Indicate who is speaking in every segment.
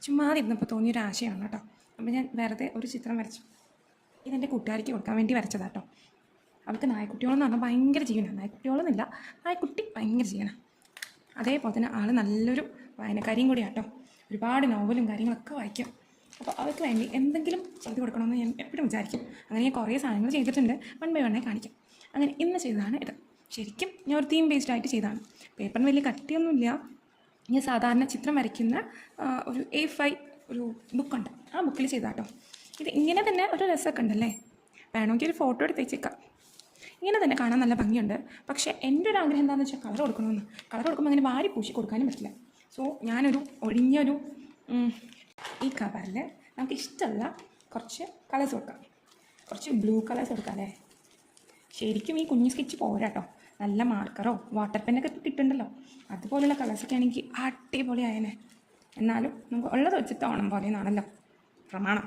Speaker 1: ചുമ്മാതെ ഇരുന്നപ്പോൾ തോന്നിയൊരു ആശയമാണ് കേട്ടോ. അപ്പോൾ ഞാൻ വെറുതെ ഒരു ചിത്രം വരച്ചു. ഇതെൻ്റെ കൂട്ടുകാരിക്ക് കൊടുക്കാൻ വേണ്ടി വരച്ചതാണ് കേട്ടോ. അവൾക്ക് നായ്ക്കുട്ടികളെന്ന് പറഞ്ഞാൽ ഭയങ്കര ജീവനാണ്. നായ്ക്കുട്ടികളെന്നില്ല, നായ്ക്കുട്ടി ഭയങ്കര ജീവനാണ്. അതേപോലെ തന്നെ ആൾ നല്ലൊരു വായനക്കാരിയും കൂടിയാണ് കേട്ടോ. ഒരുപാട് നോവലും കാര്യങ്ങളൊക്കെ വായിക്കും. അപ്പോൾ അവർക്ക് വേണ്ടി എന്തെങ്കിലും ചെയ്ത് കൊടുക്കണമെന്ന് ഞാൻ എപ്പോഴും വിചാരിക്കും. അങ്ങനെ ഞാൻ കുറേ സാധനങ്ങൾ ചെയ്തിട്ടുണ്ട്. വൺ ബൈ വണ്ണേ കാണിക്കാം. അങ്ങനെ ഇന്ന് ചെയ്തതാണ് ഇത്. ശരിക്കും ഞാൻ ഒരു തീം ബേസ്ഡ് ആയിട്ട് ചെയ്തതാണ്. പേപ്പറിന് വലിയ കട്ടിയൊന്നുമില്ല. ഞാൻ സാധാരണ ചിത്രം വരയ്ക്കുന്ന ഒരു A5 ഒരു ബുക്കുണ്ട്, ആ ബുക്കിൽ ചെയ്താട്ടോ. ഇത് ഇങ്ങനെ തന്നെ ഒരു രസമൊക്കെ ഉണ്ടല്ലേ. വേണമെങ്കിൽ ഒരു ഫോട്ടോ എടുത്ത് വെച്ചേക്കാം. ഇങ്ങനെ തന്നെ കാണാൻ നല്ല ഭംഗിയുണ്ട്. പക്ഷേ എൻ്റെ ഒരു ആഗ്രഹം എന്താണെന്ന് വെച്ചാൽ കളർ കൊടുക്കണമെന്ന്. കളർ കൊടുക്കുമ്പോൾ അങ്ങനെ വാരി പൂശി കൊടുക്കാനും പറ്റില്ല. സോ ഞാനൊരു ഒഴിഞ്ഞൊരു ഈ കവറിൽ നമുക്ക് ഇഷ്ടമുള്ള കുറച്ച് കളേഴ്സ് കൊടുക്കാം. കുറച്ച് ബ്ലൂ കളേഴ്സ് കൊടുക്കാം അല്ലേ. ശരിക്കും ഈ കുഞ്ഞു സ്കെച്ച് പോരാട്ടോ. നല്ല മാർക്കറോ വാട്ടർ പെന്നൊക്കെ കിട്ടുന്നുണ്ടല്ലോ, അതുപോലെയുള്ള കളേഴ്സൊക്കെ ആണെങ്കിൽ അടിപൊളിയായനെ. എന്നാലും നമുക്ക് ഉള്ളത് വെച്ചിട്ട് ഓണം പോലെയെന്നാണല്ലോ പ്രമാണം.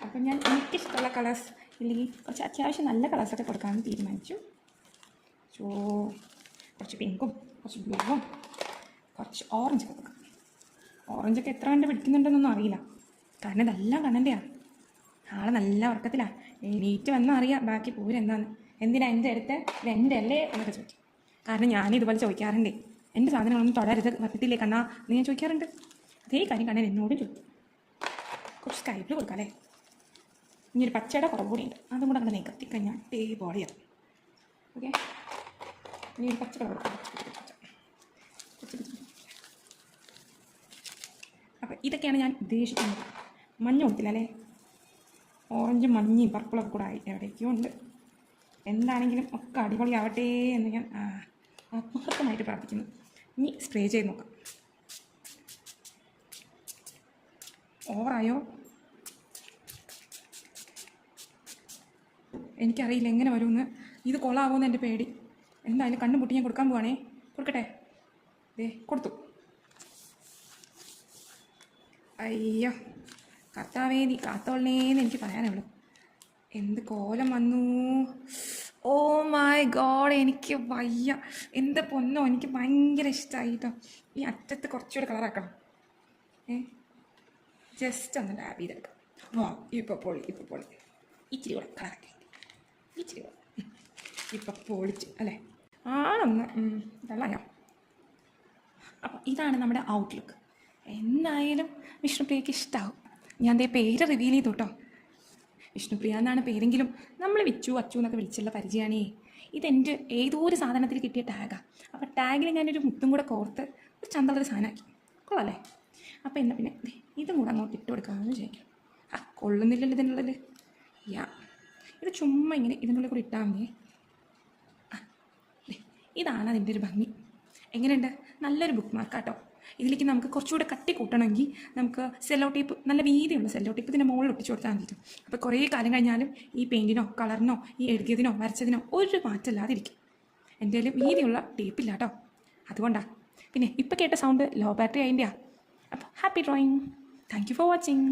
Speaker 1: അപ്പം ഞാൻ എനിക്കിഷ്ടമുള്ള കളേഴ്സ് ഇല്ലെങ്കിൽ കുറച്ച് അത്യാവശ്യം നല്ല കളേഴ്സൊക്കെ കൊടുക്കാമെന്ന് തീരുമാനിച്ചു. സോ കുറച്ച് പിങ്കും കുറച്ച് ബ്ലൂവും കുറച്ച് ഓറഞ്ചൊക്കെ കൊടുക്കാം. ഓറഞ്ചൊക്കെ എത്ര കണ്ട് പിടിക്കുന്നുണ്ടെന്നൊന്നും അറിയില്ല, കാരണം ഇതെല്ലാം കണ്ണൻ്റെയാണ്. ആളെ നല്ല ഉറക്കത്തിലാണ്. എണീറ്റ് വന്നാൽ അറിയാം ബാക്കി പൂരെന്താന്ന്. എന്തിനാ എൻ്റെ അടുത്ത് ഇത് എൻ്റെ അല്ലേ എന്നൊക്കെ ചോദിക്കും. കാരണം ഞാനിതുപോലെ ചോദിക്കാറുണ്ടേ, എൻ്റെ സാധനങ്ങളൊന്നും തുടരുത് പറ്റത്തില്ലേ കണ്ണാ എന്ന് ഞാൻ ചോദിക്കാറുണ്ട്. അതേ കാര്യം കണ്ണൻ എന്നോടും ചോദിക്കും. കുറച്ച് സ്കൈ ബ്ലൂ കൊടുക്കാം അല്ലേ. ഇനി ഒരു പച്ചയുടെ കുറവ് കൂടിയുണ്ട്, അതും കൂടെ അങ്ങനെ നികത്തിക്കഴിഞ്ഞാൽ ബോളിയാണ്. ഓക്കെ, ഇനി ഒരു പച്ച കളർ കൊടുക്കാം. അപ്പം ഇതൊക്കെയാണ് ഞാൻ ഉദ്ദേശിക്കുന്നത്. മഞ്ഞ കൊടുത്തില്ല അല്ലേ. ഓറഞ്ചും മഞ്ഞയും പർപ്പിളൊക്കെ കൂടെ ആയി എവിടേക്കും ഉണ്ട്. എന്താണെങ്കിലും ഒക്കെ അടിപൊളിയാവട്ടെ എന്ന് ഞാൻ ആത്മാർത്ഥമായിട്ട് പ്രാർത്ഥിക്കുന്നു. ഇനി സ്പ്രേ ചെയ്ത് നോക്കാം. ഓവറായോ എനിക്കറിയില്ല എങ്ങനെ വരുമെന്ന്. ഇത് കൊള്ളാവുമെന്ന് എൻ്റെ പേടി. എന്തായാലും കണ്ണും പൊട്ടി ഞാൻ കൊടുക്കാൻ പോവാണേ. കൊടുക്കട്ടെ. കൊടുത്തു. അയ്യോ കർത്താവേ നീ കാത്തോളേന്ന് എനിക്ക് പറയാനുള്ളൂ. എന്ത് കോലം വന്നു. ഓ മൈ ഗോഡ്, എനിക്ക് വയ്യ. എന്ത് പൊന്നോ, എനിക്ക് ഭയങ്കര ഇഷ്ടമായി കേട്ടോ. ഈ അറ്റത്ത് കുറച്ചുകൂടെ കളറാക്കണം. ജസ്റ്റ് ഒന്ന് ടാബ് ചെയ്തെടുക്കാം. വാ, ഇപ്പോൾ പൊളി. ഇച്ചിരി കൂടെ കളറാക്കി, ഇച്ചിരി കൂടെ. ഇപ്പം പൊളിച്ച് അല്ലേ. ആണൊന്ന് വെള്ളമായോ. അപ്പം ഇതാണ് നമ്മുടെ ഔട്ട്ലുക്ക്. എന്തായാലും വിഷ്ണുപ്രിയയ്ക്ക് ഇഷ്ടമാവും. ഞാൻ ദേ പേര് റിവീൽ ചെയ്തു കേട്ടോ. വിഷ്ണുപ്രിയ എന്നാണ് പേരെങ്കിലും നമ്മൾ വിച്ചു അച്ചു എന്നൊക്കെ വിളിച്ചുള്ള പരിചയമാണേ. ഇതെൻ്റെ ഏതോ ഒരു സാധനത്തിൽ കിട്ടിയ ടാഗാണ്. അപ്പോൾ ടാഗിൽ ഞാനൊരു മുത്തും കൂടെ കോർത്ത് ഒരു ചന്തളൊരു സാധനമാക്കി. കൊള്ളാമല്ലേ. അപ്പോൾ എന്നാൽ പിന്നെ ഇതും കൂടെ അങ്ങോട്ട് ഇട്ട് കൊടുക്കാമെന്ന് വിചാരിക്കും. കൊള്ളുന്നില്ലല്ലോ ഇതിനുള്ളിൽ. ഇത് ചുമ്മാ ഇങ്ങനെ ഇതിനുള്ളിൽ കൂടെ ഇട്ടാൽ മതി. ഇതാണ് അതിൻ്റെ ഒരു ഭംഗി. എങ്ങനെയുണ്ട്? നല്ലൊരു ബുക്ക് മാർക്കാട്ടോ. ഇതിലേക്ക് നമുക്ക് കുറച്ചുകൂടെ കട്ടി കൂട്ടണമെങ്കിൽ നമുക്ക് സെല്ലോ ടേപ്പ്, നല്ല വീതിയുള്ള സെല്ലോ ടേപ്പ് ഇതിൻ്റെ മുകളിൽ ഒട്ടിച്ചു കൊടുത്താൽ മതി. അപ്പോൾ കുറേ കാലം കഴിഞ്ഞാലും ഈ പെയിൻറ്റിനോ കളറിനോ ഈ എഴുതിയതിനോ വരച്ചതിനോ ഒരു മാറ്റമില്ലാതിരിക്കും. എൻ്റെ കയ്യിൽ വീതിയുള്ള ടേപ്പില്ല കേട്ടോ, അതുകൊണ്ടാണ്. പിന്നെ ഇപ്പോൾ കേട്ട സൗണ്ട് ലോ ബാറ്ററി അതിൻ്റെയാണ്. അപ്പോൾ happy drawing. Thank you for watching.